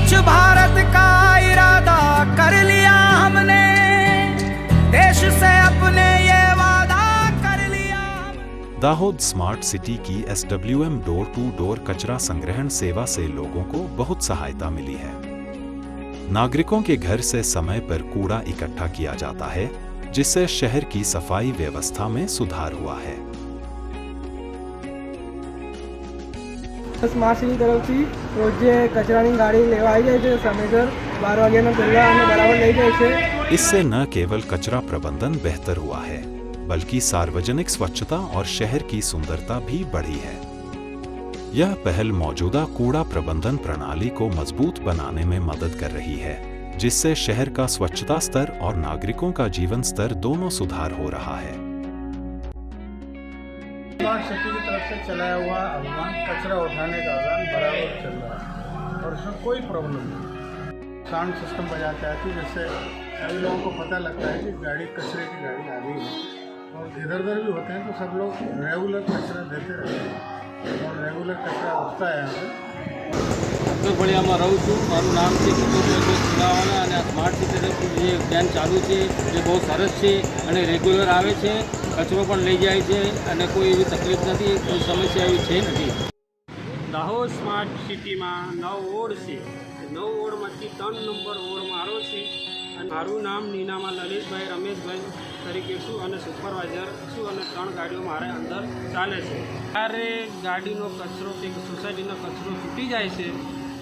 स्वच्छ भारत का इरादा कर लिया हमने, देश से अपने ये वादा कर लिया। दाहोद स्मार्ट सिटी की SWM डोर टू डोर कचरा संग्रहण सेवा से लोगों को बहुत सहायता मिली है। नागरिकों के घर से समय पर कूड़ा इकट्ठा किया जाता है, जिससे शहर की सफाई व्यवस्था में सुधार हुआ है। स्मार्ट सिटी तरफथी रोजे कचरानी गाड़ी लेवा आई जाए समयसर 12 वाग्याना पहला अमे बराबर लई जाए छे। इससे न केवल कचरा प्रबंधन बेहतर हुआ है, बल्कि सार्वजनिक स्वच्छता और शहर की सुंदरता भी बढ़ी है। यह पहल मौजूदा कूड़ा प्रबंधन प्रणाली को मजबूत बनाने में मदद कर रही है, जिससे शहर का स्वच्छता स्तर और नागरिकों का जीवन स्तर दोनों सुधार हो रहा है। स्मार्ट सिटी की तरफ से चलाया हुआ अभियान कचरा उठाने का अभियान बराबर चल रहा है और उसमें कोई प्रॉब्लम नहीं। साउंड सिस्टम बजाते आती है, जिससे सभी लोगों को पता लगता है कि गाड़ी कचरे की गाड़ी आ गई है। और इधर उधर भी होते हैं तो सब लोग रेगुलर कचरा देते रहते हैं और रेगुलर कचरा उठता है यहाँ पर। ઉત્તરફળિયામાં રહું છું। મારું નામ છે કિશોરભાઈ સુલાવાના અને આ સ્માર્ટ સિટી તરફથી જે અભિયાન ચાલુ છે એ બહુ સરસ છે અને રેગ્યુલર આવે છે, કચરો પણ લઈ જાય છે અને કોઈ એવી તકલીફ નથી, કોઈ સમસ્યા એવી છે નથી। દાહોદ સ્માર્ટ સિટીમાં 9 વોર્ડ છે। 9 વોર્ડમાંથી 3 નંબર વોર્ડ મારો છે અને મારું નામ નીનામાં લલિતભાઈ રમેશભાઈ તરીકે છું અને સુપરવાઇઝર છું અને 3 ગાડીઓ મારે અંદર ચાલે છે। ત્યારે ગાડીનો કચરો કે સોસાયટીનો કચરો છૂટી જાય છે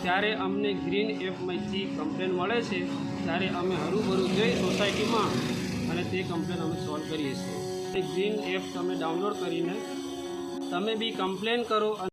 ત્યારે અમને ગ્રીન એપમાંથી કમ્પ્લેન મળે છે, ત્યારે અમે હરુભરું જઈ સોસાયટીમાં અને તે કમ્પ્લેન અમે સોલ્વ કરીએ છીએ। ગ્રીન એપ તમે ડાઉનલોડ કરીને તમે બી કમ્પ્લેન કરો।